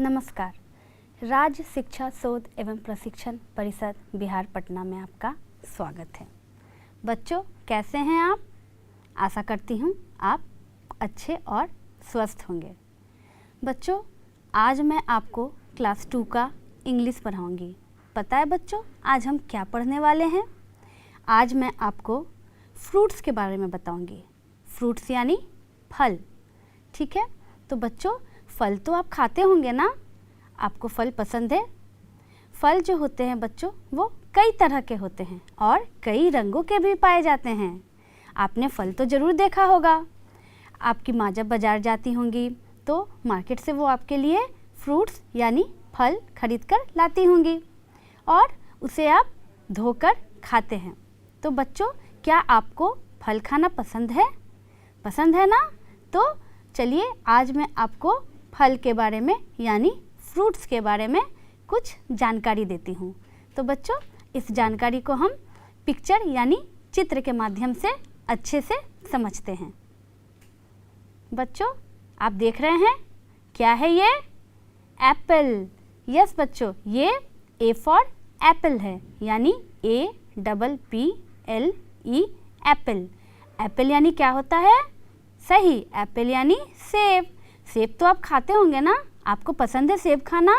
नमस्कार। राज्य शिक्षा शोध एवं प्रशिक्षण परिषद बिहार पटना में आपका स्वागत है। बच्चों, कैसे हैं आप? आशा करती हूँ आप अच्छे और स्वस्थ होंगे। बच्चों, आज मैं आपको क्लास 2 का इंग्लिश पढ़ाऊँगी। पता है बच्चों, आज हम क्या पढ़ने वाले हैं? आज मैं आपको फ्रूट्स के बारे में बताऊँगी। फ्रूट्स यानी फल, ठीक है? तो बच्चों, फल तो आप खाते होंगे ना? आपको फल पसंद है? फल जो होते हैं बच्चों, वो कई तरह के होते हैं और कई रंगों के भी पाए जाते हैं। आपने फल तो ज़रूर देखा होगा। आपकी माँ जब बाज़ार जाती होंगी तो मार्केट से वो आपके लिए फ्रूट्स यानी फल खरीद कर लाती होंगी और उसे आप धोकर खाते हैं। तो बच्चों, क्या आपको फल खाना पसंद है? पसंद है ना? तो चलिए आज मैं आपको फल के बारे में यानी फ्रूट्स के बारे में कुछ जानकारी देती हूँ। तो बच्चों, इस जानकारी को हम पिक्चर यानी चित्र के माध्यम से अच्छे से समझते हैं। बच्चों, आप देख रहे हैं क्या है ये? एप्पल। यस बच्चों, ये ए फॉर एप्पल है यानी APPLE एप्पल। एप्पल यानी क्या होता है? सही, एप्पल यानी सेब। सेब तो आप खाते होंगे ना? आपको पसंद है सेब खाना?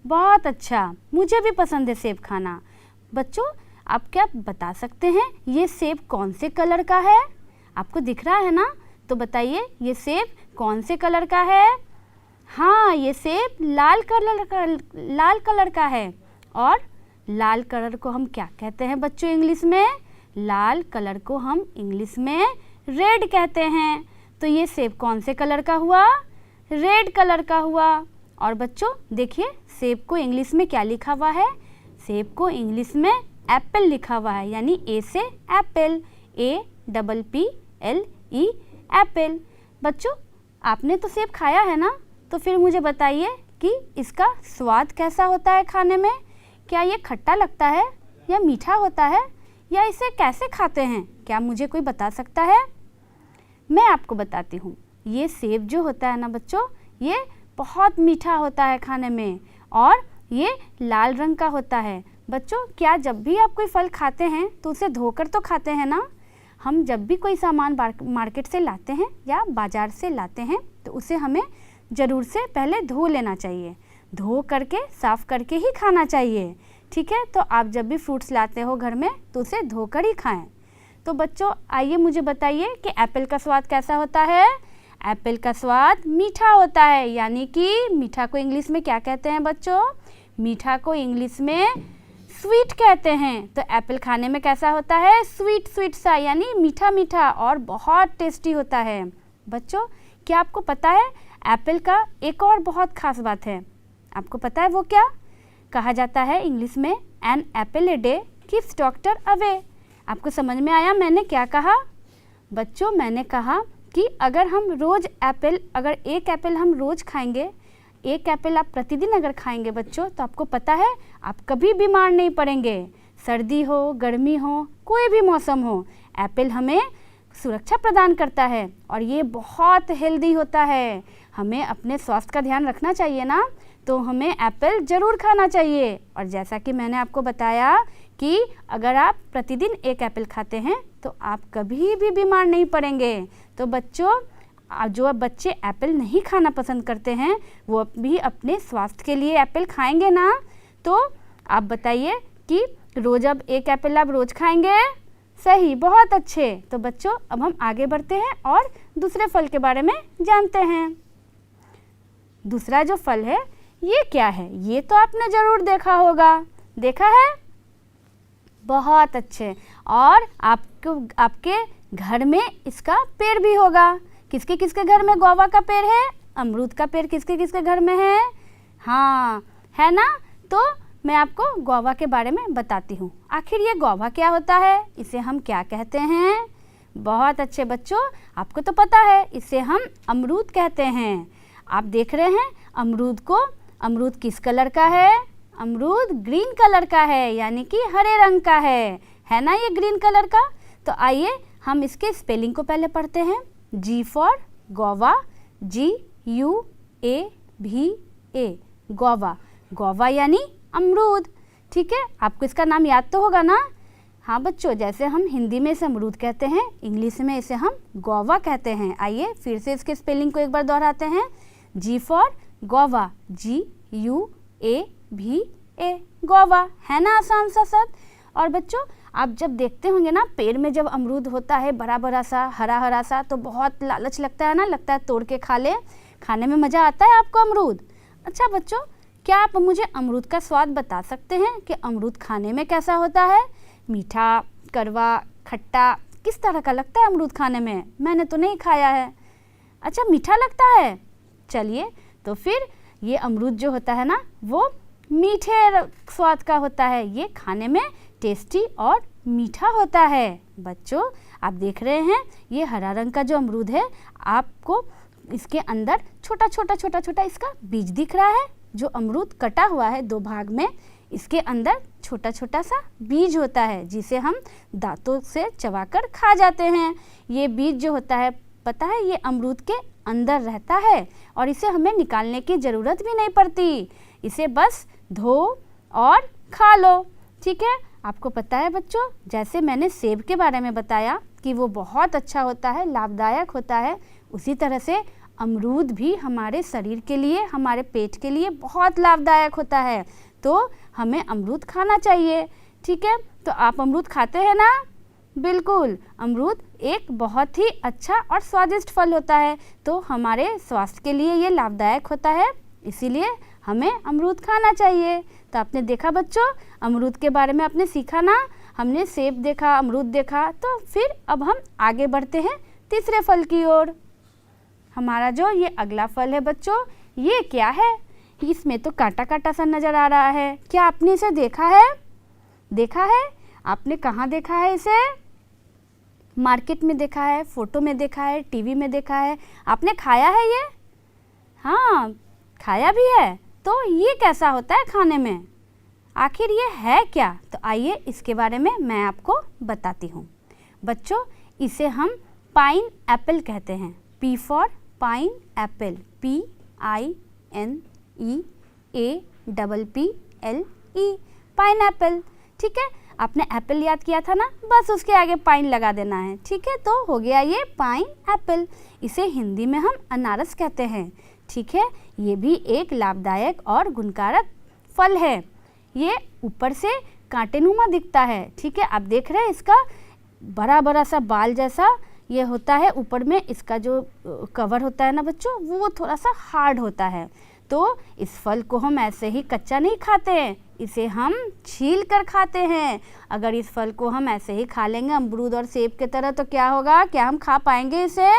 बहुत अच्छा, मुझे भी पसंद है सेब खाना। बच्चों, आप क्या बता सकते हैं ये सेब कौन से कलर का है? आपको दिख रहा है ना? तो बताइए ये सेब कौन से कलर का है? हाँ, ये सेब लाल कलर का है। और लाल कलर को हम क्या कहते हैं बच्चों इंग्लिश में? लाल कलर को हम इंग्लिश में रेड कहते हैं। तो ये सेब कौन से कलर का हुआ? रेड कलर का हुआ। और बच्चों देखिए, सेब को इंग्लिश में क्या लिखा हुआ है? सेब को इंग्लिश में एप्पल लिखा हुआ है यानी ए से एप्पल, APPLE एप्पल। बच्चों, आपने तो सेब खाया है ना? तो फिर मुझे बताइए कि इसका स्वाद कैसा होता है खाने में? क्या ये खट्टा लगता है या मीठा होता है या इसे कैसे खाते हैं? क्या मुझे कोई बता सकता है? मैं आपको बताती हूँ। ये सेब जो होता है ना बच्चों, ये बहुत मीठा होता है खाने में और ये लाल रंग का होता है। बच्चों, क्या जब भी आप कोई फल खाते हैं तो उसे धोकर तो खाते हैं ना? हम जब भी कोई सामान मार्केट से लाते हैं या बाज़ार से लाते हैं तो उसे हमें ज़रूर से पहले धो लेना चाहिए। धो करके साफ़ करके ही खाना चाहिए, ठीक है? तो आप जब भी फ्रूट्स लाते हो घर में तो उसे धोकर ही खाएं। तो बच्चों, आइए मुझे बताइए कि एप्पल का स्वाद कैसा होता है? एप्पल का स्वाद मीठा होता है यानी कि मीठा को इंग्लिश में क्या कहते हैं बच्चों? मीठा को इंग्लिश में स्वीट कहते हैं। तो एप्पल खाने में कैसा होता है? स्वीट स्वीट सा यानी मीठा मीठा और बहुत टेस्टी होता है। बच्चों, क्या आपको पता है एप्पल का एक और बहुत खास बात है? आपको पता है वो क्या? कहा जाता है इंग्लिश में an apple a day keeps doctor away. आपको समझ में आया मैंने क्या कहा? बच्चों, मैंने कहा कि अगर एक एप्पल हम रोज़ खाएंगे, एक एप्पल आप प्रतिदिन अगर खाएंगे बच्चों, तो आपको पता है आप कभी बीमार नहीं पड़ेंगे। सर्दी हो, गर्मी हो, कोई भी मौसम हो, एप्पल हमें सुरक्षा प्रदान करता है और ये बहुत हेल्दी होता है। हमें अपने स्वास्थ्य का ध्यान रखना चाहिए ना, तो हमें एप्पल ज़रूर खाना चाहिए। और जैसा कि मैंने आपको बताया कि अगर आप प्रतिदिन एक एप्पल खाते हैं तो आप कभी भी बीमार नहीं पड़ेंगे। तो बच्चों, जो बच्चे एप्पल नहीं खाना पसंद करते हैं वो भी अपने स्वास्थ्य के लिए एप्पल खाएंगे ना? तो आप बताइए कि रोज़ अब एक एप्पल आप रोज़ खाएंगे? सही, बहुत अच्छे। तो बच्चों, अब हम आगे बढ़ते हैं और दूसरे फल के बारे में जानते हैं। दूसरा जो फल है ये क्या है? ये तो आपने ज़रूर देखा होगा। देखा है? बहुत अच्छे। और आपके घर में इसका पेड़ भी होगा। किसके किसके घर में गुआवा का पेड़ है? अमरूद का पेड़ किसके किसके घर में है? हाँ, है ना? तो मैं आपको गुआवा के बारे में बताती हूँ। आखिर ये गुआवा क्या होता है? इसे हम क्या कहते हैं? बहुत अच्छे बच्चों, आपको तो पता है, इसे हम अमरूद कहते हैं। आप देख रहे हैं अमरूद को। अमरूद किस कलर का है? अमरूद ग्रीन कलर का है यानी कि हरे रंग का है ना ये ग्रीन कलर का? तो आइए हम इसके स्पेलिंग को पहले पढ़ते हैं। G for guava, GUAVA। गौवा। गौवा यानी अमरूद। ठीक है, आपको इसका नाम याद तो होगा ना। हाँ बच्चों, जैसे हम हिंदी में इसे अमरूद कहते हैं, इंग्लिश में इसे हम गौवा कहते हैं। आइए फिर से इसके स्पेलिंग को एक बार दोहराते हैं। जी फॉर गौवा, GUAVA, गौवा। है ना आसान सा शब्द। और बच्चों, आप जब देखते होंगे ना पेड़ में जब अमरूद होता है बड़ा बड़ा सा, हरा हरा सा, तो बहुत लालच लगता है ना, लगता है तोड़ के खा ले। खाने में मज़ा आता है आपको अमरूद। अच्छा बच्चों, क्या आप मुझे अमरूद का स्वाद बता सकते हैं कि अमरूद खाने में कैसा होता है? मीठा, कड़वा, खट्टा, किस तरह का लगता है अमरूद खाने में? मैंने तो नहीं खाया है। अच्छा, मीठा लगता है। चलिए, तो फिर ये अमरूद जो होता है ना वो मीठे स्वाद का होता है। ये खाने में टेस्टी और मीठा होता है। बच्चों, आप देख रहे हैं ये हरा रंग का जो अमरूद है, आपको इसके अंदर छोटा छोटा इसका बीज दिख रहा है। जो अमरूद कटा हुआ है 2 भाग में, इसके अंदर छोटा छोटा सा बीज होता है जिसे हम दांतों से चबाकर खा जाते हैं। ये बीज जो होता है, पता है, ये अमरूद के अंदर रहता है और इसे हमें निकालने की ज़रूरत भी नहीं पड़ती। इसे बस धो और खा लो। ठीक है, आपको पता है बच्चों, जैसे मैंने सेब के बारे में बताया कि वो बहुत अच्छा होता है, लाभदायक होता है, उसी तरह से अमरूद भी हमारे शरीर के लिए, हमारे पेट के लिए बहुत लाभदायक होता है। तो हमें अमरूद खाना चाहिए। ठीक है, तो आप अमरूद खाते हैं ना? बिल्कुल, अमरूद एक बहुत ही अच्छा और स्वादिष्ट फल होता है, तो हमारे स्वास्थ्य के लिए ये लाभदायक होता है, इसीलिए हमें अमरूद खाना चाहिए। तो आपने देखा बच्चों, अमरूद के बारे में आपने सीखा ना। हमने सेब देखा, अमरूद देखा, तो फिर अब हम आगे बढ़ते हैं तीसरे फल की ओर। हमारा जो ये अगला फल है बच्चों, ये क्या है? इसमें तो कांटा कांटा सा नज़र आ रहा है। क्या आपने इसे देखा है? देखा है? आपने कहाँ देखा है इसे? मार्केट में देखा है, फ़ोटो में देखा है, टीवी में देखा है? आपने खाया है ये? हाँ, खाया भी है। तो ये कैसा होता है खाने में? आखिर ये है क्या? तो आइए इसके बारे में मैं आपको बताती हूँ। बच्चों, इसे हम पाइन एप्पल कहते हैं। P for pine Apple, PINEAPPLE, pine Apple. ठीक है, आपने एप्पल याद किया था ना, बस उसके आगे पाइन लगा देना है। ठीक है, तो हो गया ये पाइन एप्पल। इसे हिंदी में हम अनारस कहते हैं। ठीक है, ये भी एक लाभदायक और गुणकारक फल है। ये ऊपर से कांटेनुमा दिखता है। ठीक है, आप देख रहे हैं इसका बड़ा बड़ा सा बाल जैसा ये होता है। ऊपर में इसका जो कवर होता है ना बच्चों, वो थोड़ा सा हार्ड होता है। तो इस फल को हम ऐसे ही कच्चा नहीं खाते हैं, इसे हम छील कर खाते हैं। अगर इस फल को हम ऐसे ही खा लेंगे अमरूद और सेब की तरह, तो क्या होगा? क्या हम खा पाएंगे इसे?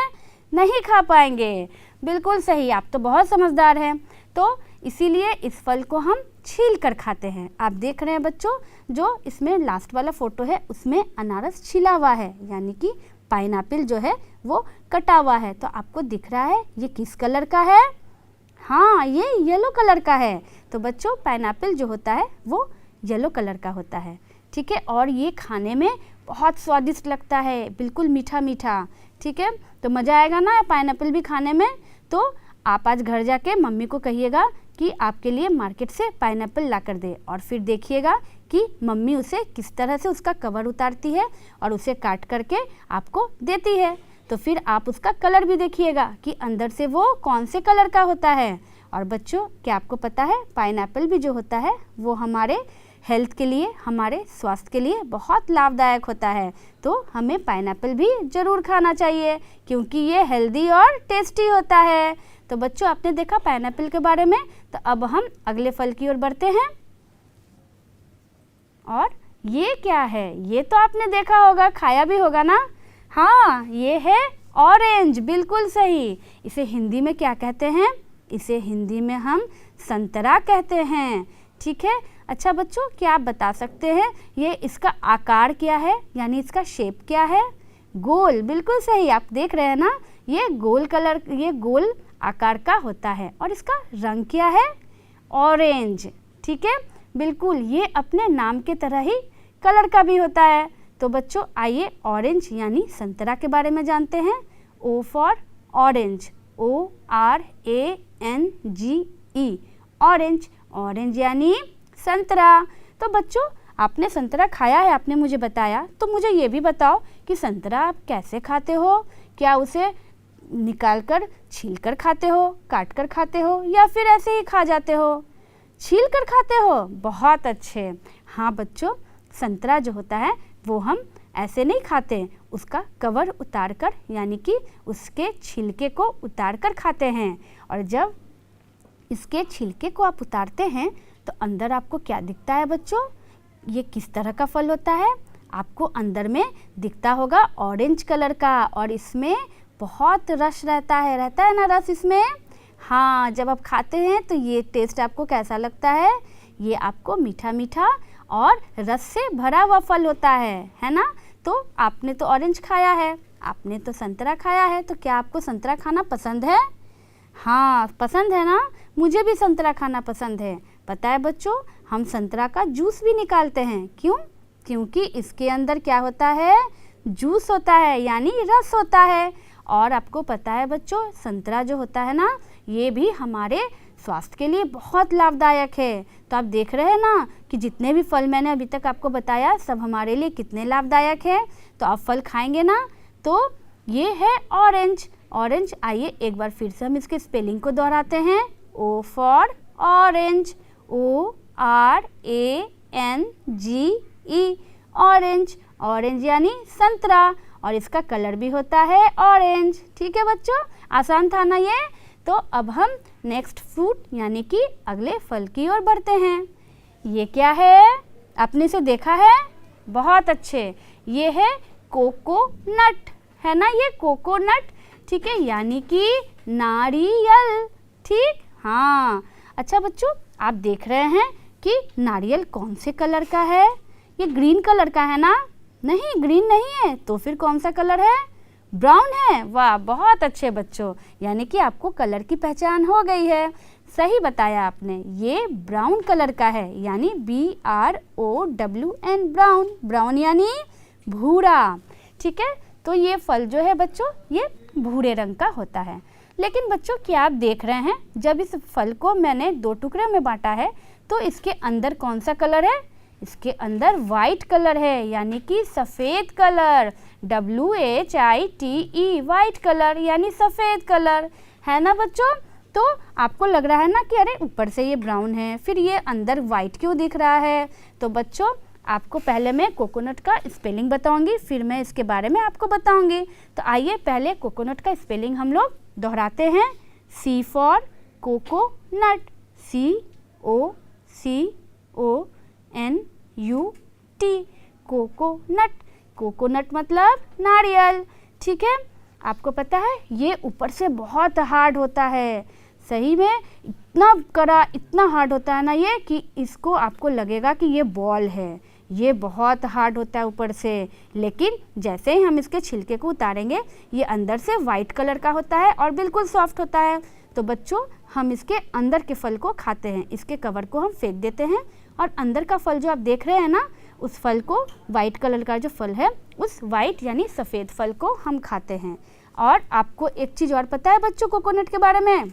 नहीं खा पाएंगे। बिल्कुल सही, आप तो बहुत समझदार हैं। तो इसीलिए इस फल को हम छील कर खाते हैं। आप देख रहे हैं बच्चों, जो इसमें लास्ट वाला फ़ोटो है उसमें अनारस छिला हुआ है, यानी कि पाइनएप्पल जो है वो कटा हुआ है। तो आपको दिख रहा है ये किस कलर का है? हाँ, ये येलो कलर का है। तो बच्चों, पाइनएप्पल जो होता है वो येलो कलर का होता है। ठीक है, और ये खाने में बहुत स्वादिष्ट लगता है, बिल्कुल मीठा मीठा। ठीक है, तो मज़ा आएगा ना पाइनएप्पल भी खाने में। तो आप आज घर जाके मम्मी को कहिएगा कि आपके लिए मार्केट से पाइनएप्पल ला कर दे, और फिर देखिएगा कि मम्मी उसे किस तरह से उसका कवर उतारती है और उसे काट करके आपको देती है। तो फिर आप उसका कलर भी देखिएगा कि अंदर से वो कौन से कलर का होता है। और बच्चों, क्या आपको पता है पाइनएप्पल भी जो होता है वो हमारे हेल्थ के लिए, हमारे स्वास्थ्य के लिए बहुत लाभदायक होता है। तो हमें पाइनएप्पल भी ज़रूर खाना चाहिए क्योंकि ये हेल्दी और टेस्टी होता है। तो बच्चों, आपने देखा पाइनएप्पल के बारे में। तो अब हम अगले फल की ओर बढ़ते हैं। और ये क्या है? ये तो आपने देखा होगा, खाया भी होगा ना। हाँ, ये है ऑरेंज। बिल्कुल सही। इसे हिंदी में क्या कहते हैं? इसे हिंदी में हम संतरा कहते हैं। ठीक है। अच्छा बच्चों, क्या आप बता सकते हैं ये इसका आकार क्या है, यानी इसका शेप क्या है? गोल। बिल्कुल सही, आप देख रहे हैं ना, ये गोल कलर, ये गोल आकार का होता है। और इसका रंग क्या है? ऑरेंज। ठीक है, बिल्कुल, ये अपने नाम के तरह ही कलर का भी होता है। तो बच्चों, आइए ऑरेंज यानी संतरा के बारे में जानते हैं। O for orange, ORANGE, orange, orange यानी संतरा। तो बच्चों आपने संतरा खाया है, आपने मुझे बताया, तो मुझे ये भी बताओ कि संतरा आप कैसे खाते हो? क्या उसे निकाल कर छील कर खाते हो, काट कर खाते हो, या फिर ऐसे ही खा जाते हो? छील कर खाते हो, बहुत अच्छे। हाँ बच्चों, संतरा जो होता है वो हम ऐसे नहीं खाते, उसका कवर उतार कर यानी कि उसके छिलके को उतार कर खाते हैं। और जब इसके छिलके को आप उतारते हैं तो अंदर आपको क्या दिखता है बच्चों? ये किस तरह का फल होता है? आपको अंदर में दिखता होगा ऑरेंज कलर का, और इसमें बहुत रस रहता है ना रस इसमें? हाँ, जब आप खाते हैं तो ये टेस्ट आपको कैसा लगता है? ये आपको मीठा मीठा और रस से भरा हुआ फल होता है ना? तो आपने तो ऑरेंज खाया है, आपने तो संतरा खाया है, तो क्या आपको संतरा खाना पसंद है? हाँ पसंद है ना? मुझे भी संतरा खाना पसंद है। पता है बच्चों, हम संतरा का जूस भी निकालते हैं। क्यों? क्योंकि इसके अंदर क्या होता है? जूस होता है, यानी रस होता है। और आपको पता है बच्चों, संतरा जो होता है ना, ये भी हमारे स्वास्थ्य के लिए बहुत लाभदायक है। तो आप देख रहे हैं ना कि जितने भी फल मैंने अभी तक आपको बताया सब हमारे लिए कितने लाभदायक है। तो आप फल खाएंगे ना? तो ये है ऑरेंज। ऑरेंज, आइए एक बार फिर से हम इसके स्पेलिंग को दोहराते हैं। O for orange, ORANGE, orange. Orange यानी संतरा, और इसका कलर भी होता है ऑरेंज। ठीक है बच्चों, आसान था ना ये? तो अब हम नेक्स्ट फ्रूट यानी कि अगले फल की ओर बढ़ते हैं। ये क्या है? आपने इसे देखा है? बहुत अच्छे, ये है कोकोनट, है ना? ये कोकोनट, ठीक है, यानी कि नारियल। ठीक, हाँ। अच्छा बच्चों, आप देख रहे हैं कि नारियल कौन से कलर का है? ये ग्रीन कलर का है ना? नहीं, ग्रीन नहीं है, तो फिर कौन सा कलर है? ब्राउन है। वाह, बहुत अच्छे बच्चों, यानी कि आपको कलर की पहचान हो गई है। सही बताया आपने, ये ब्राउन कलर का है, यानी BROWN, ब्राउन। ब्राउन यानी भूरा। ठीक है, तो ये फल जो है बच्चों, ये भूरे रंग का होता है। लेकिन बच्चों, क्या आप देख रहे हैं, जब इस फल को मैंने 2 टुकड़े में बांटा है तो इसके अंदर कौन सा कलर है? इसके अंदर वाइट कलर है, यानी कि सफ़ेद कलर। WHITE, वाइट कलर यानी सफ़ेद कलर, है ना बच्चों? तो आपको लग रहा है ना कि अरे ऊपर से ये ब्राउन है, फिर ये अंदर वाइट क्यों दिख रहा है? तो बच्चों, आपको पहले मैं कोकोनट का स्पेलिंग बताऊंगी, फिर मैं इसके बारे में आपको बताऊंगी। तो आइए पहले कोकोनट का स्पेलिंग हम लोग दोहराते हैं। C for coconut, COCONUT, coconut. Coconut मतलब नारियल। ठीक है, आपको पता है ये ऊपर से बहुत हार्ड होता है। सही में इतना कड़ा, इतना हार्ड होता है ना ये, कि इसको आपको लगेगा कि ये बॉल है। ये बहुत हार्ड होता है ऊपर से, लेकिन जैसे ही हम इसके छिलके को उतारेंगे ये अंदर से वाइट कलर का होता है और बिल्कुल सॉफ्ट होता है। तो बच्चों, हम इसके अंदर के फल को खाते हैं, इसके कवर को हम फेंक देते हैं, और अंदर का फल जो आप देख रहे हैं ना, उस फल को, वाइट कलर का जो फल है, उस वाइट यानी सफ़ेद फल को हम खाते हैं। और आपको एक चीज़ और पता है बच्चों कोकोनट के बारे में?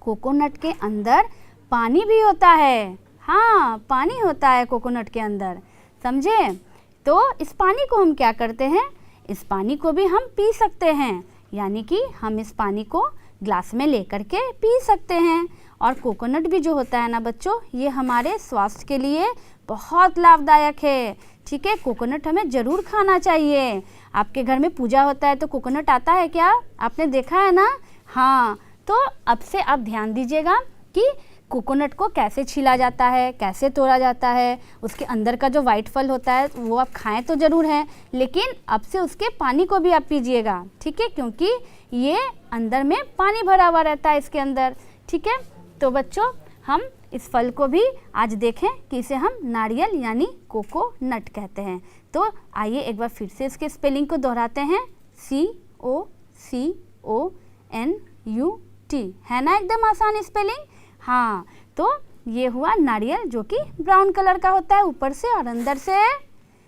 कोकोनट के अंदर पानी भी होता है। हाँ, पानी होता है कोकोनट के अंदर, समझे? तो इस पानी को हम क्या करते हैं? इस पानी को भी हम पी सकते हैं, यानी कि हम इस पानी को ग्लास में लेकर के पी सकते हैं। और कोकोनट भी जो होता है ना बच्चों, ये हमारे स्वास्थ्य के लिए बहुत लाभदायक है। ठीक है, कोकोनट हमें ज़रूर खाना चाहिए। आपके घर में पूजा होता है तो कोकोनट आता है क्या? आपने देखा है ना? हाँ, तो अब से आप ध्यान दीजिएगा कि कोकोनट को कैसे छीला जाता है, कैसे तोड़ा जाता है। उसके अंदर का जो वाइट फल होता है वो आप खाएं तो ज़रूर हैं, लेकिन अब से उसके पानी को भी आप पीजिएगा। ठीक है, क्योंकि ये अंदर में पानी भरा हुआ रहता है इसके अंदर। ठीक है, तो बच्चों, हम इस फल को भी आज देखें कि इसे हम नारियल यानी कोकोनट कहते हैं। तो आइए एक बार फिर से इसके स्पेलिंग को दोहराते हैं। COCONUT, है ना एकदम आसान स्पेलिंग? हाँ, तो ये हुआ नारियल, जो कि ब्राउन कलर का होता है ऊपर से, और अंदर से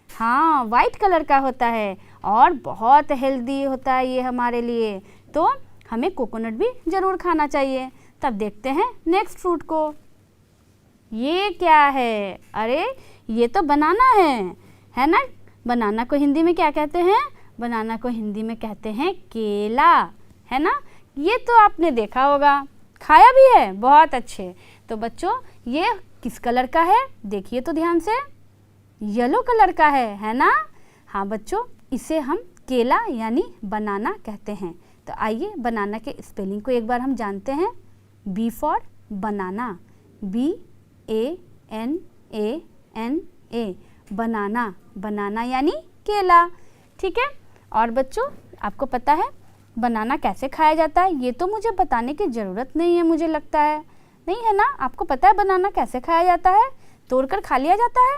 हाँ वाइट कलर का होता है, और बहुत हेल्दी होता है ये हमारे लिए। तो हमें कोकोनट भी ज़रूर खाना चाहिए। तब देखते हैं नेक्स्ट फ्रूट को। ये क्या है? अरे ये तो बनाना है ना? बनाना को हिंदी में क्या कहते हैं? बनाना को हिंदी में कहते हैं केला, है ना? ये तो आपने देखा होगा, खाया भी है, बहुत अच्छे। तो बच्चों ये किस कलर का है? देखिए तो ध्यान से, येलो कलर का है ना? हाँ बच्चों, इसे हम केला यानी बनाना कहते हैं। तो आइए बनाना के स्पेलिंग को एक बार हम जानते हैं। बी फॉर बनाना, BANANA, बनाना, बनाना यानी केला, ठीक है। और बच्चों आपको पता है बनाना कैसे खाया जाता है? ये तो मुझे बताने की ज़रूरत नहीं है, मुझे लगता है, नहीं है ना? आपको पता है बनाना कैसे खाया जाता है? तोड़कर खा लिया जाता है?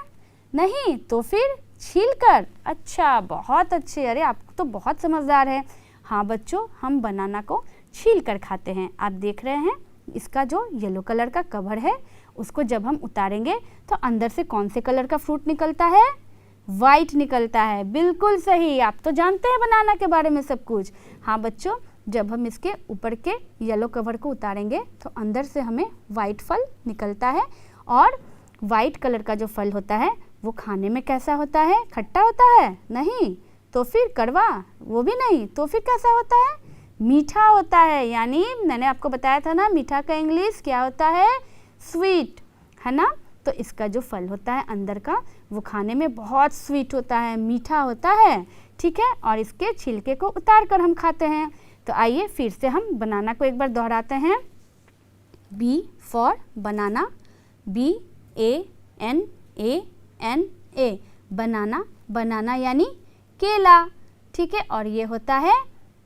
नहीं तो फिर छीलकर। अच्छा, बहुत अच्छे, अरे आप तो बहुत समझदार है। हाँ बच्चों, हम बनाना को छीलकर खाते हैं। आप देख रहे हैं इसका जो येलो कलर का कवर है, उसको जब हम उतारेंगे तो अंदर से कौन से कलर का फ्रूट निकलता है? वाइट निकलता है। बिल्कुल सही, आप तो जानते हैं बनाना के बारे में सब कुछ। हाँ बच्चों, जब हम इसके ऊपर के येलो कवर को उतारेंगे तो अंदर से हमें वाइट फल निकलता है। और वाइट कलर का जो फल होता है वो खाने में कैसा होता है? खट्टा होता है? नहीं तो फिर कड़वा? वो भी नहीं, तो फिर कैसा होता है? मीठा होता है। यानी मैंने आपको बताया था ना, मीठा का इंग्लिश क्या होता है? स्वीट, है ना? तो इसका जो फल होता है अंदर का, वो खाने में बहुत स्वीट होता है, मीठा होता है, ठीक है। और इसके छिलके को उतार कर हम खाते हैं। तो आइए फिर से हम बनाना को एक बार दोहराते हैं। बी फॉर बनाना, BANANA, बनाना, बनाना यानी केला, ठीक है। और ये होता है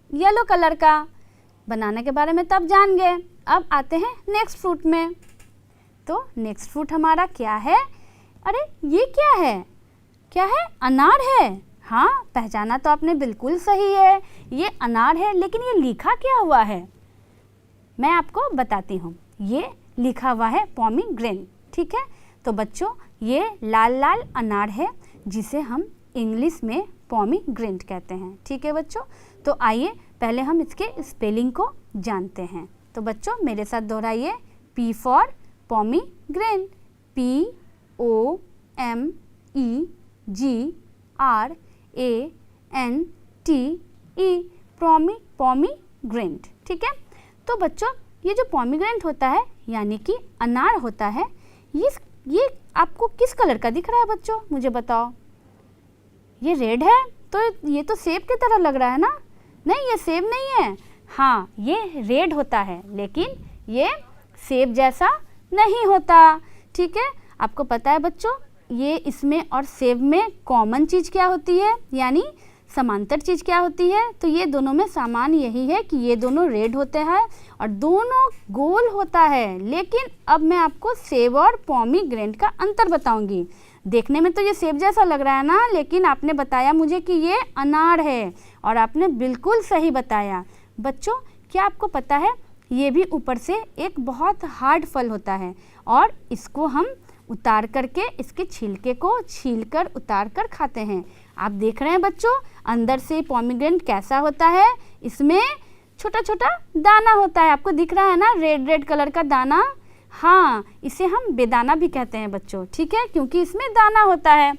येलो कलर का। बनाना के बारे में तब जान गए। अब आते हैं नेक्स्ट फ्रूट में। तो नेक्स्ट फ्रूट हमारा क्या है? अरे ये क्या है? क्या है? अनार है। हाँ, पहचाना तो आपने बिल्कुल सही है, ये अनार है। लेकिन ये लिखा क्या हुआ है? मैं आपको बताती हूँ। ये लिखा हुआ है पोमीग्रेनेट, ठीक है। तो बच्चों ये लाल लाल अनार है जिसे हम इंग्लिश में पोमीग्रेनेट कहते हैं, ठीक है बच्चों। तो आइए पहले हम इसके स्पेलिंग को जानते हैं। तो बच्चों मेरे साथ दोहराइए। P for pomegranate, POMEGRANTE, pomegranate, ठीक है। तो बच्चों ये जो पोमीग्रेनेट होता है यानी कि अनार होता है, ये आपको किस कलर का दिख रहा है बच्चों? मुझे बताओ। ये रेड है, तो ये तो सेब की तरह लग रहा है ना? नहीं, ये सेब नहीं है। हाँ, ये रेड होता है, लेकिन ये सेब जैसा नहीं होता, ठीक है। आपको पता है बच्चों, ये इसमें और सेब में कॉमन चीज़ क्या होती है, यानी समांतर चीज़ क्या होती है? तो ये दोनों में सामान यही है कि ये दोनों रेड होते हैं और दोनों गोल होता है। लेकिन अब मैं आपको सेब और पोमीग्रेनेट का अंतर बताऊंगी। देखने में तो ये सेब जैसा लग रहा है ना, लेकिन आपने बताया मुझे कि ये अनार है, और आपने बिल्कुल सही बताया। बच्चों क्या आपको पता है, ये भी ऊपर से एक बहुत हार्ड फल होता है, और इसको हम उतार करके इसके छिलके को छीलकर उतार कर खाते हैं। आप देख रहे हैं बच्चों, अंदर से पोमीग्रेनेट कैसा होता है? इसमें छोटा छोटा दाना होता है, आपको दिख रहा है ना, रेड रेड कलर का दाना। हाँ, इसे हम बेदाना भी कहते हैं बच्चों, ठीक है, क्योंकि इसमें दाना होता है।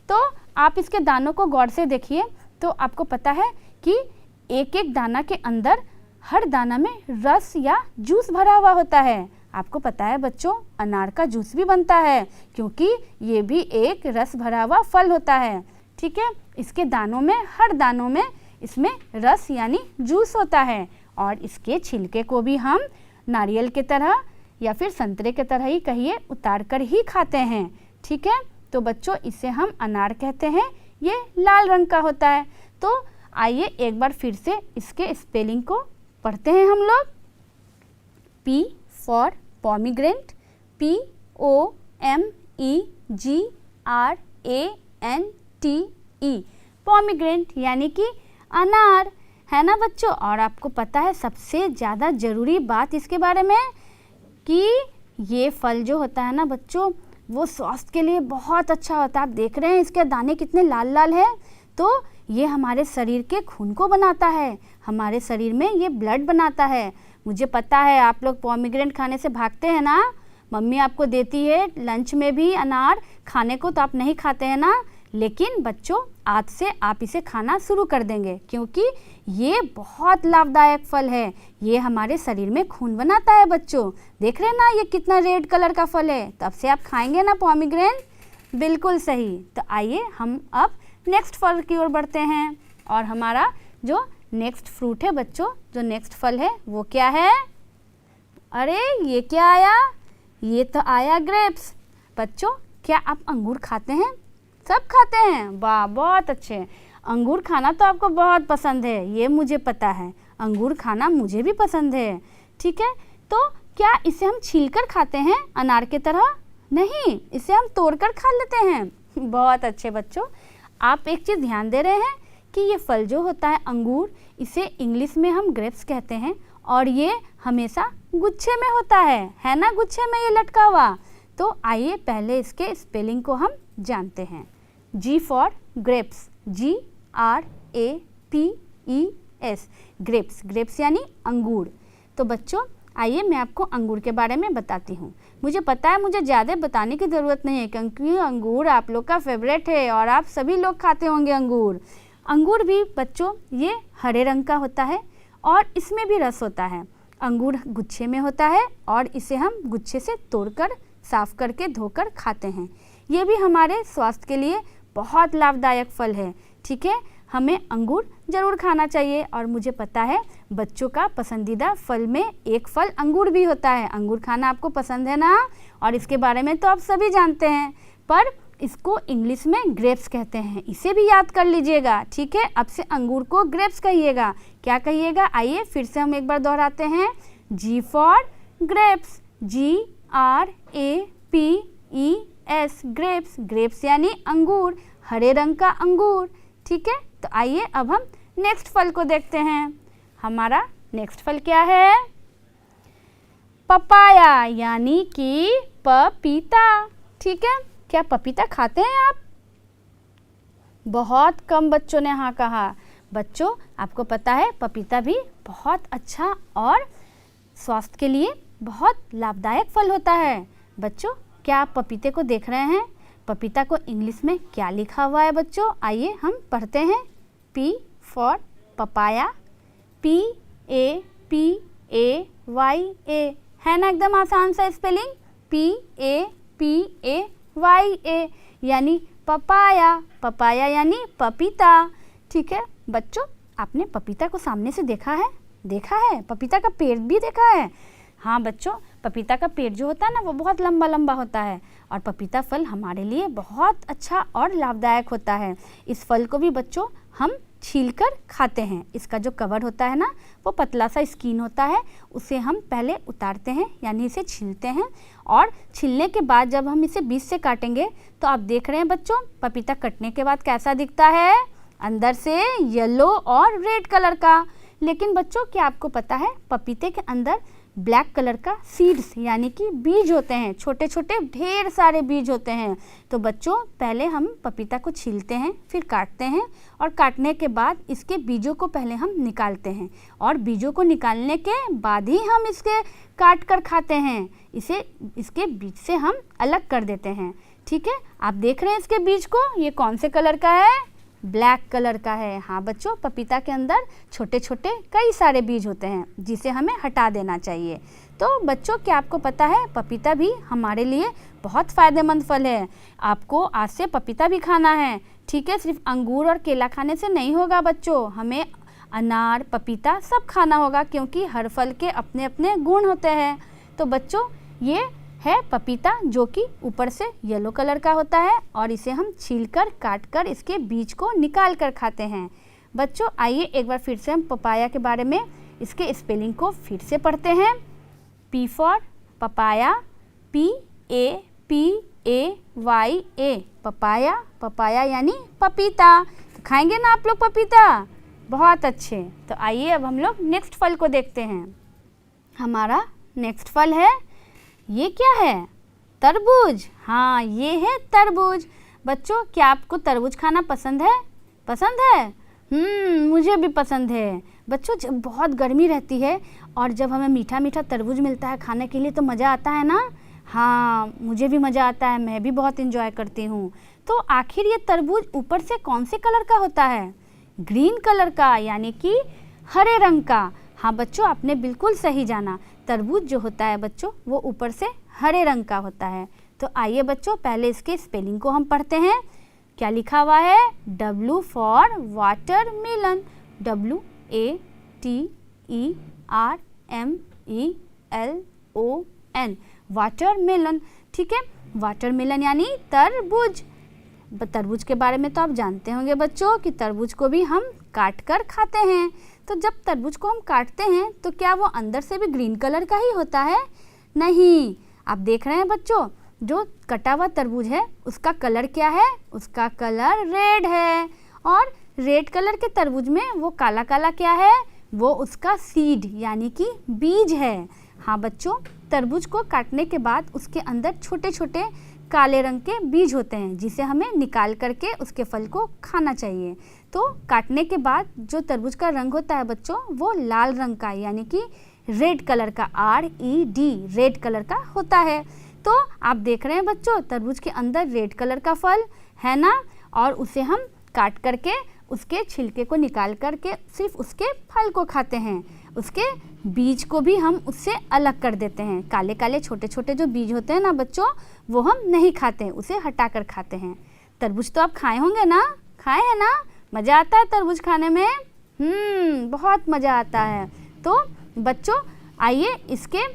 तो आप इसके दानों को गौर से देखिए तो आपको पता है कि एक एक दाना के अंदर, हर दाना में रस या जूस भरा हुआ होता है। आपको पता है बच्चों, अनार का जूस भी बनता है, क्योंकि ये भी एक रस भरा हुआ फल होता है, ठीक है। इसके दानों में, हर दानों में इसमें रस यानी जूस होता है, और इसके छिलके को भी हम नारियल के तरह या फिर संतरे के तरह ही कहिए उतार कर ही खाते हैं, ठीक है। तो बच्चों इसे हम अनार कहते हैं, ये लाल रंग का होता है। तो आइए एक बार फिर से इसके स्पेलिंग को पढ़ते हैं हम लोग। P for pomegranate, POMEGRANTE, pomegranate यानी कि अनार, है ना बच्चों। और आपको पता है सबसे ज़्यादा ज़रूरी बात इसके बारे में, कि ये फल जो होता है ना बच्चों, वो स्वास्थ्य के लिए बहुत अच्छा होता है। आप देख रहे हैं इसके दाने कितने लाल लाल हैं, तो ये हमारे शरीर के खून को बनाता है, हमारे शरीर में ये ब्लड बनाता है। मुझे पता है आप लोग पोमीग्रेनेट खाने से भागते हैं ना, मम्मी आपको देती है लंच में भी अनार खाने को, तो आप नहीं खाते हैं ना। लेकिन बच्चों आज से आप इसे खाना शुरू कर देंगे, क्योंकि ये बहुत लाभदायक फल है। ये हमारे शरीर में खून बनाता है बच्चों। देख रहे हैं ना ये कितना रेड कलर का फल है, तो अब से आप खाएंगे ना पोमीग्रेनेट? बिल्कुल सही। तो आइए हम अब नेक्स्ट फल की ओर बढ़ते हैं, और हमारा जो नेक्स्ट फ्रूट है बच्चों, जो नेक्स्ट फल है वो क्या है? अरे ये क्या आया? ये तो आया ग्रेप्स। बच्चों क्या आप अंगूर खाते हैं? सब खाते हैं, वाह बहुत अच्छे। अंगूर खाना तो आपको बहुत पसंद है, ये मुझे पता है। अंगूर खाना मुझे भी पसंद है, ठीक है। तो क्या इसे हम छीलकर खाते हैं अनार की तरह? नहीं, इसे हम तोड़कर खा लेते हैं। बहुत अच्छे बच्चों, आप एक चीज़ ध्यान दे रहे हैं कि ये फल जो होता है अंगूर, इसे इंग्लिश में हम ग्रेप्स कहते हैं, और ये हमेशा गुच्छे में होता है ना, गुच्छे में ये लटका हुआ। तो आइए पहले इसके स्पेलिंग को हम जानते हैं। G for grapes, GRAPES, grapes. Grapes यानी अंगूर। तो बच्चों आइए मैं आपको अंगूर के बारे में बताती हूँ। मुझे पता है मुझे ज़्यादा बताने की ज़रूरत नहीं है, क्योंकि अंगूर आप लोग का फेवरेट है और आप सभी लोग खाते होंगे अंगूर। अंगूर भी बच्चों ये हरे रंग का होता है और इसमें भी रस होता है। अंगूर गुच्छे में होता है और इसे हम गुच्छे से तोड़कर साफ करके धोकर खाते हैं। ये भी हमारे स्वास्थ्य के लिए बहुत लाभदायक फल है, ठीक है। हमें अंगूर ज़रूर खाना चाहिए, और मुझे पता है बच्चों का पसंदीदा फल में एक फल अंगूर भी होता है। अंगूर खाना आपको पसंद है ना, और इसके बारे में तो आप सभी जानते हैं, पर इसको इंग्लिश में ग्रेप्स कहते हैं। इसे भी याद कर लीजिएगा, ठीक है। अब से अंगूर को ग्रेप्स कहिएगा। क्या कहिएगा? आइए फिर से हम एक बार दोहराते हैं। G for grapes, GRAPES, grapes. Grapes यानी अंगूर, हरे रंग का अंगूर, ठीक है। तो आइए अब हम नेक्स्ट फल को देखते हैं। हमारा नेक्स्ट फल क्या है? पपाया यानी कि पपीता, ठीक है। क्या पपीता खाते हैं आप? बहुत कम बच्चों ने हाँ कहा। बच्चों आपको पता है पपीता भी बहुत अच्छा और स्वास्थ्य के लिए बहुत लाभदायक फल होता है। बच्चों क्या आप पपीते को देख रहे हैं? पपीता को इंग्लिश में क्या लिखा हुआ है बच्चों? आइए हम पढ़ते हैं। P फॉर पपाया, PAPAYA, है ना एकदम आसान सा स्पेलिंग। PAPAYA यानी पपाया। पपाया यानी पपीता, ठीक है। बच्चों आपने पपीता को सामने से देखा है? देखा है? पपीता का पेड़ भी देखा है? हाँ बच्चों, पपीता का पेड़ जो होता है ना वो बहुत लंबा लंबा होता है, और पपीता फल हमारे लिए बहुत अच्छा और लाभदायक होता है। इस फल को भी बच्चों हम छीलकर खाते हैं। इसका जो कवर होता है ना वो पतला सा स्किन होता है, उसे हम पहले उतारते हैं यानी इसे छीलते हैं, और छीलने के बाद जब हम इसे बीच से काटेंगे तो आप देख रहे हैं बच्चों पपीता कटने के बाद कैसा दिखता है? अंदर से येलो और रेड कलर का। लेकिन बच्चों क्या आपको पता है पपीते के अंदर ब्लैक कलर का सीड्स यानी कि बीज होते हैं, छोटे छोटे ढेर सारे बीज होते हैं। तो बच्चों पहले हम पपीता को छीलते हैं, फिर काटते हैं, और काटने के बाद इसके बीजों को पहले हम निकालते हैं, और बीजों को निकालने के बाद ही हम इसके काट कर खाते हैं। इसे इसके बीज से हम अलग कर देते हैं, ठीक है। आप देख रहे हैं इसके बीज को, ये कौन से कलर का है? ब्लैक कलर का है। हाँ बच्चों पपीता के अंदर छोटे छोटे कई सारे बीज होते हैं जिसे हमें हटा देना चाहिए। तो बच्चों क्या आपको पता है पपीता भी हमारे लिए बहुत फ़ायदेमंद फल है। आपको आज से पपीता भी खाना है, ठीक है। सिर्फ अंगूर और केला खाने से नहीं होगा बच्चों, हमें अनार पपीता सब खाना होगा, क्योंकि हर फल के अपने अपने गुण होते हैं। तो बच्चों ये है पपीता जो कि ऊपर से येलो कलर का होता है, और इसे हम छीलकर काटकर इसके बीज को निकाल कर खाते हैं। बच्चों आइए एक बार फिर से हम पपाया के बारे में इसके स्पेलिंग को फिर से पढ़ते हैं। P for papaya, PAPAYA, papaya. Papaya यानी पपीता। तो खाएंगे ना आप लोग पपीता? बहुत अच्छे। तो आइए अब हम लोग नेक्स्ट फल को देखते हैं। हमारा नेक्स्ट फल है, ये क्या है? तरबूज। हाँ ये है तरबूज। बच्चों क्या आपको तरबूज खाना पसंद है? पसंद है? मुझे भी पसंद है। बच्चों जब बहुत गर्मी रहती है और जब हमें मीठा मीठा तरबूज मिलता है खाने के लिए तो मज़ा आता है ना। हाँ, मुझे भी मज़ा आता है, मैं भी बहुत इंजॉय करती हूँ। तो आखिर ये तरबूज ऊपर से कौन से कलर का होता है? ग्रीन कलर का, यानी कि हरे रंग का। हाँ बच्चों, आपने बिल्कुल सही जाना। तरबूज जो होता है बच्चों वो ऊपर से हरे रंग का होता है। तो आइए बच्चों पहले इसके स्पेलिंग को हम पढ़ते हैं। क्या लिखा हुआ है? W for watermelon, WATERMELON, watermelon. ठीक है, वाटरमेलन यानी तरबूज। तरबूज के बारे में तो आप जानते होंगे बच्चों कि तरबूज को भी हम काट कर खाते हैं। तो जब तरबूज को हम काटते हैं तो क्या वो अंदर से भी ग्रीन कलर का ही होता है? नहीं, आप देख रहे हैं बच्चों, जो कटा हुआ तरबूज है उसका कलर क्या है? उसका कलर रेड है। और रेड कलर के तरबूज में वो काला काला क्या है? वो उसका सीड यानी कि बीज है। हाँ बच्चों, तरबूज को काटने के बाद उसके अंदर छोटे छोटे काले रंग के बीज होते हैं जिसे हमें निकाल करके उसके फल को खाना चाहिए। तो काटने के बाद जो तरबूज का रंग होता है बच्चों वो लाल रंग का यानी कि रेड कलर का, RED, रेड कलर का होता है। तो आप देख रहे हैं बच्चों तरबूज के अंदर रेड कलर का फल है ना, और उसे हम काट करके उसके छिलके को निकाल करके सिर्फ उसके फल को खाते हैं। उसके बीज को भी हम उससे अलग कर देते हैं। काले काले छोटे छोटे जो बीज होते हैं ना बच्चों वो हम नहीं खाते हैं, उसे हटा कर खाते हैं। तरबूज तो आप खाए होंगे ना? खाए हैं ना? मज़ा आता है तरबूज खाने में? बहुत मज़ा आता है। तो बच्चों आइए इसके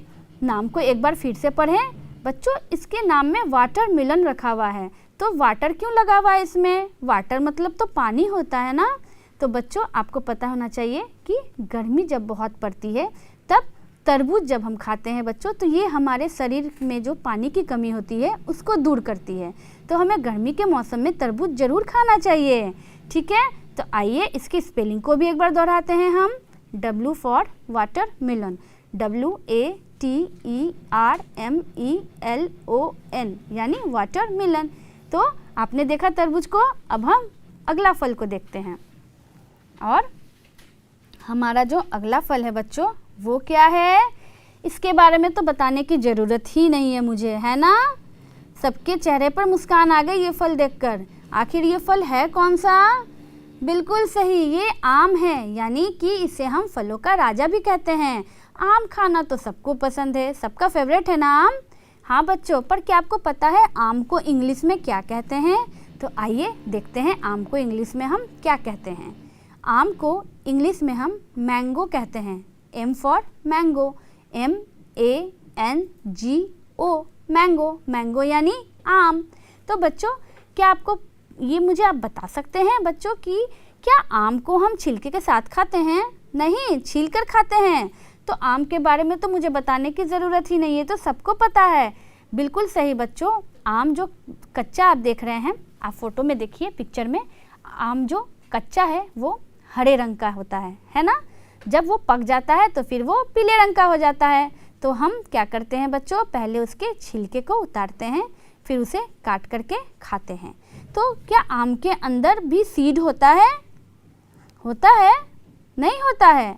नाम को एक बार फिर से पढ़ें। बच्चों इसके नाम में वाटरमेलन रखा हुआ है, तो वाटर क्यों लगा हुआ है इसमें? वाटर मतलब तो पानी होता है ना। तो बच्चों आपको पता होना चाहिए कि गर्मी जब बहुत पड़ती है तब तरबूज जब हम खाते हैं बच्चों तो ये हमारे शरीर में जो पानी की कमी होती है उसको दूर करती है। तो हमें गर्मी के मौसम में तरबूज ज़रूर खाना चाहिए। ठीक है, तो आइए इसकी स्पेलिंग को भी एक बार दोहराते हैं हम। W फॉर वाटरमेलन, WATERMELON यानी वाटरमेलन। तो आपने देखा तरबूज को, अब हम अगला फल को देखते हैं। और हमारा जो अगला फल है बच्चों वो क्या है? इसके बारे में तो बताने की ज़रूरत ही नहीं है मुझे, है ना? सबके चेहरे पर मुस्कान आ गई ये फल देखकर। आखिर ये फल है कौन सा? बिल्कुल सही, ये आम है, यानी कि इसे हम फलों का राजा भी कहते हैं। आम खाना तो सबको पसंद है, सबका फेवरेट है ना आम। हाँ बच्चों, पर क्या आपको पता है आम को इंग्लिश में क्या कहते हैं? तो आइए देखते हैं आम को इंग्लिश में हम क्या कहते हैं। आम को इंग्लिश में हम मैंगो कहते हैं। M for mango, MANGO, mango. Mango यानी आम। तो बच्चों क्या आपको ये मुझे आप बता सकते हैं बच्चों कि क्या आम को हम छिलके के साथ खाते हैं? नहीं, छील कर खाते हैं। तो आम के बारे में तो मुझे बताने की ज़रूरत ही नहीं है, तो सबको पता है। बिल्कुल सही बच्चों, आम जो कच्चा आप देख रहे हैं, आप फोटो में देखिए पिक्चर में, आम जो कच्चा है वो हरे रंग का होता है ना। जब वो पक जाता है तो फिर वो पीले रंग का हो जाता है। तो हम क्या करते हैं बच्चों, पहले उसके छिलके को उतारते हैं, फिर उसे काट करके खाते हैं। तो क्या आम के अंदर भी सीड होता है? होता है? नहीं होता है।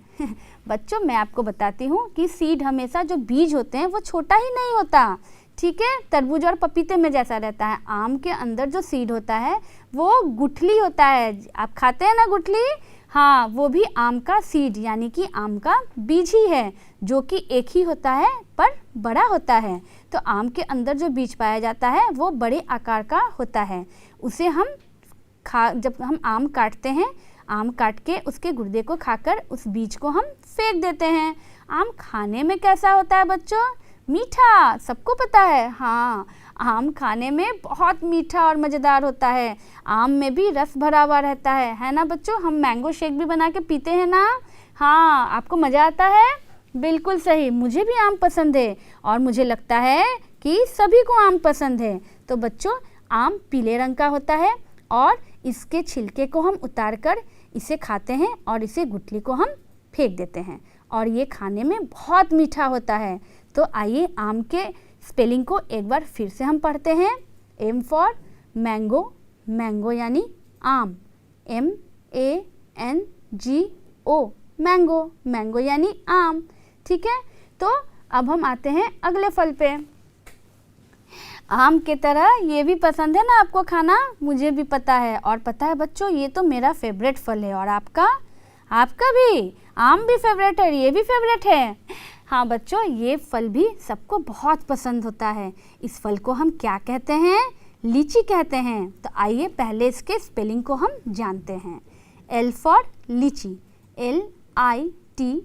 बच्चों मैं आपको बताती हूँ कि सीड हमेशा जो बीज होते हैं वो छोटा ही नहीं होता। ठीक है, तरबूज और पपीते में जैसा रहता है, आम के अंदर जो सीड होता है वो गुठली होता है। आप खाते हैं ना गुठली? हाँ, वो भी आम का सीड यानी कि आम का बीज ही है, जो कि एक ही होता है पर बड़ा होता है। तो आम के अंदर जो बीज पाया जाता है वो बड़े आकार का होता है। उसे हम जब हम आम काटते हैं, आम काट के उसके गुर्दे को खाकर उस बीज को हम फेंक देते हैं। आम खाने में कैसा होता है बच्चों? मीठा, सबको पता है। हाँ, आम खाने में बहुत मीठा और मज़ेदार होता है। आम में भी रस भरा हुआ रहता है ना बच्चों? हम मैंगो शेक भी बना के पीते हैं ना। हाँ, आपको मज़ा आता है? बिल्कुल सही, मुझे भी आम पसंद है और मुझे लगता है कि सभी को आम पसंद है। तो बच्चों आम पीले रंग का होता है और इसके छिलके को हम उतार कर इसे खाते हैं और इसे गुठली को हम फेंक देते हैं और ये खाने में बहुत मीठा होता है। तो आइए आम के स्पेलिंग को एक बार फिर से हम पढ़ते हैं। M फॉर मैंगो, मैंगो यानी आम, MANGO, मैंगो, मैंगो यानी आम। ठीक है, तो अब हम आते हैं अगले फल पे। आम की तरह ये भी पसंद है ना आपको खाना, मुझे भी पता है। और पता है बच्चों, ये तो मेरा फेवरेट फल है। और आपका? आपका भी आम भी फेवरेट है, ये भी फेवरेट है। हाँ बच्चों, ये फल भी सबको बहुत पसंद होता है। इस फल को हम क्या कहते हैं? लीची कहते हैं। तो आइए पहले इसके स्पेलिंग को हम जानते हैं। L फॉर लीची, LITCHI,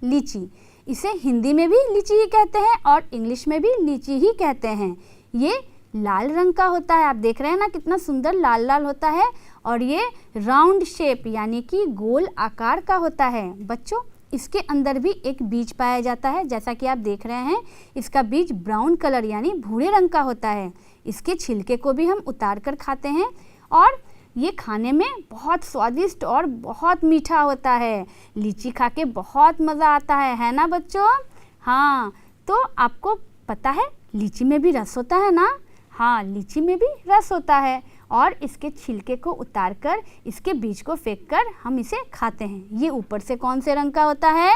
लीची। इसे हिंदी में भी लीची ही कहते हैं और इंग्लिश में भी लीची ही कहते हैं। ये लाल रंग का होता है, आप देख रहे हैं ना कितना सुंदर लाल लाल होता है। और ये राउंड शेप यानी कि गोल आकार का होता है। बच्चों, इसके अंदर भी एक बीज पाया जाता है, जैसा कि आप देख रहे हैं। इसका बीज ब्राउन कलर यानी भूरे रंग का होता है। इसके छिलके को भी हम उतार कर खाते हैं और ये खाने में बहुत स्वादिष्ट और बहुत मीठा होता है। लीची खा के बहुत मज़ा आता है ना बच्चों? हाँ, तो आपको पता है लीची में भी रस होता है ना? हाँ, लीची में भी रस होता है और इसके छिलके को उतारकर इसके बीज को फेंककर हम इसे खाते हैं। ये ऊपर से कौन से रंग का होता है?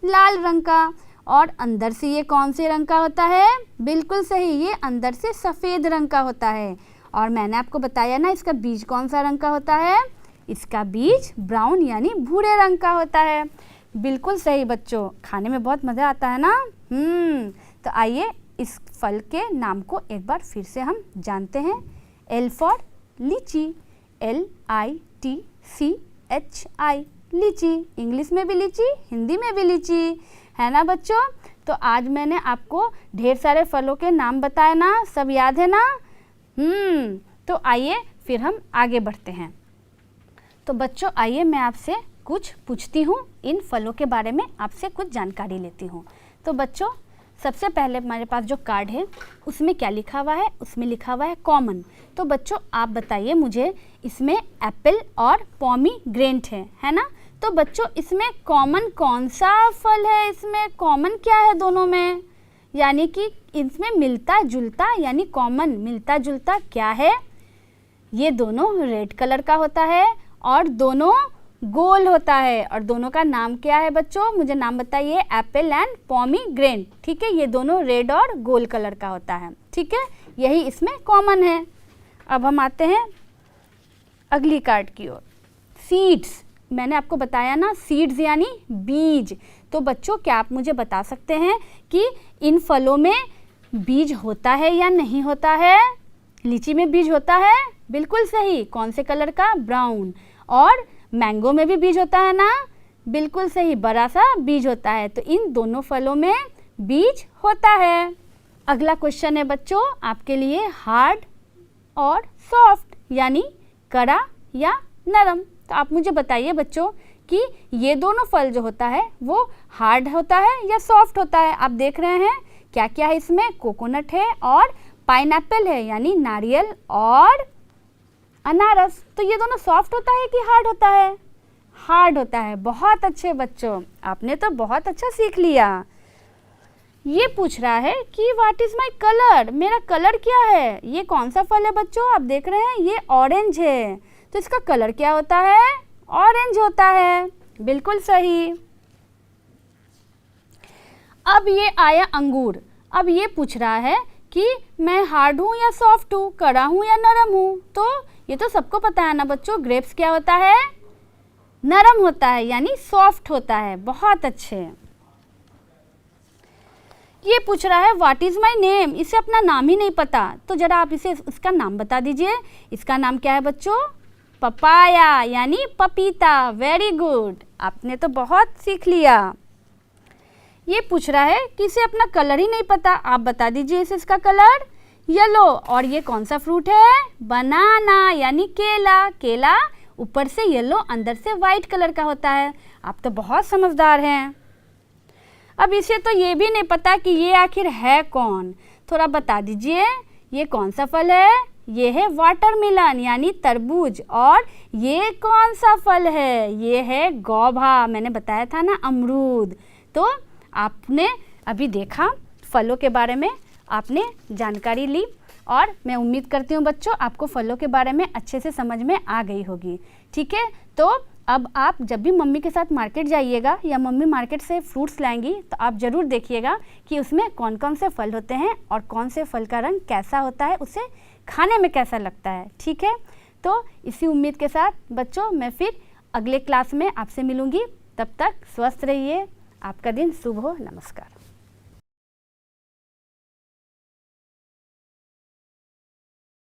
लाल रंग का। और अंदर से ये कौन से रंग का होता है? बिल्कुल सही, ये अंदर से सफ़ेद रंग का होता है। और मैंने आपको बताया ना इसका बीज कौन सा रंग का होता है? इसका बीज ब्राउन यानी भूरे रंग का होता है। बिल्कुल सही बच्चों, खाने में बहुत मज़ा आता है ना। तो आइए इस फल के नाम को एक बार फिर से हम जानते हैं। L फॉर लीची, LITCHI, लीची। इंग्लिश में भी लीची, हिंदी में भी लीची, है ना बच्चों? तो आज मैंने आपको ढेर सारे फलों के नाम बताए ना, सब याद है ना? तो आइए फिर हम आगे बढ़ते हैं। तो बच्चों आइए मैं आपसे कुछ पूछती हूँ, इन फलों के बारे में आपसे कुछ जानकारी लेती हूँ। तो बच्चों सबसे पहले हमारे पास जो कार्ड है उसमें क्या लिखा हुआ है? उसमें लिखा हुआ है कॉमन। तो बच्चों आप बताइए मुझे, इसमें एप्पल और पोमीग्रेनेट है ना? तो बच्चों इसमें कॉमन कौन सा फल है? इसमें कॉमन क्या है दोनों में? यानी कि इसमें मिलता जुलता यानी कॉमन मिलता जुलता क्या है? ये दोनों रेड कलर का होता है और दोनों गोल होता है। और दोनों का नाम क्या है बच्चों? मुझे नाम बताइए। Apple and pomegranate. ठीक है, ये दोनों रेड और गोल कलर का होता है। ठीक है, यही इसमें कॉमन है। अब हम आते हैं अगली कार्ड की ओर। सीड्स, मैंने आपको बताया ना सीड्स यानी बीज। तो बच्चों क्या आप मुझे बता सकते हैं कि इन फलों में बीज होता है या नहीं होता है? लीची में बीज होता है, बिल्कुल सही। कौन से कलर का? ब्राउन। और मैंगो में भी बीज होता है ना? बिल्कुल सही, बड़ा सा बीज होता है। तो इन दोनों फलों में बीज होता है। अगला क्वेश्चन है बच्चों आपके लिए, हार्ड और सॉफ्ट यानी कड़ा या नरम। तो आप मुझे बताइए बच्चों कि ये दोनों फल जो होता है वो हार्ड होता है या सॉफ्ट होता है? आप देख रहे हैं क्या क्या है इसमें? कोकोनट है और पाइनएप्पल है यानी नारियल और अनारस। तो ये दोनों सॉफ्ट होता है कि हार्ड होता है? हार्ड होता है। बहुत अच्छे बच्चों, आपने तो बहुत अच्छा सीख लिया। ये पूछ रहा है कि व्हाट इज माय कलर, मेरा कलर क्या है? ये कौन सा फल है बच्चों? आप देख रहे हैं ये ऑरेंज है। तो इसका कलर क्या होता है? ऑरेंज होता है, बिल्कुल सही। अब ये आया अंगूर। अब ये पूछ रहा है कि मैं हार्ड हूँ या सॉफ्ट हूँ, कड़ा हूँ या नरम हूँ? तो ये तो सबको पता है ना बच्चों, ग्रेप्स क्या होता है? नरम होता है यानी सॉफ्ट होता है। बहुत अच्छे। ये पूछ रहा है व्हाट इज माय नेम, इसे अपना नाम ही नहीं पता। तो जरा आप इसे इसका नाम बता दीजिए। इसका नाम क्या है बच्चों? पपाया यानी पपीता। वेरी गुड, आपने तो बहुत सीख लिया। ये पूछ रहा है कि इसे अपना कलर ही नहीं पता, आप बता दीजिए इसे इसका कलर। येलो। और ये कौन सा फ्रूट है? बनाना यानी केला। केला ऊपर से येलो अंदर से वाइट कलर का होता है। आप तो बहुत समझदार हैं। अब इसे तो ये भी नहीं पता कि ये आखिर है कौन, थोड़ा बता दीजिए ये कौन सा फल है? ये है वाटरमेलन यानी तरबूज। और ये कौन सा फल है? ये है गौभा, मैंने बताया था ना अमरूद। तो आपने अभी देखा फलों के बारे में, आपने जानकारी ली। और मैं उम्मीद करती हूँ बच्चों आपको फलों के बारे में अच्छे से समझ में आ गई होगी। ठीक है, तो अब आप जब भी मम्मी के साथ मार्केट जाइएगा या मम्मी मार्केट से फ्रूट्स लाएंगी तो आप ज़रूर देखिएगा कि उसमें कौन कौन से फल होते हैं और कौन से फल का रंग कैसा होता है, उसे खाने में कैसा लगता है। ठीक है, तो इसी उम्मीद के साथ बच्चों मैं फिर अगले क्लास में आपसे मिलूँगी। तब तक स्वस्थ रहिए, आपका दिन शुभ हो। नमस्कार।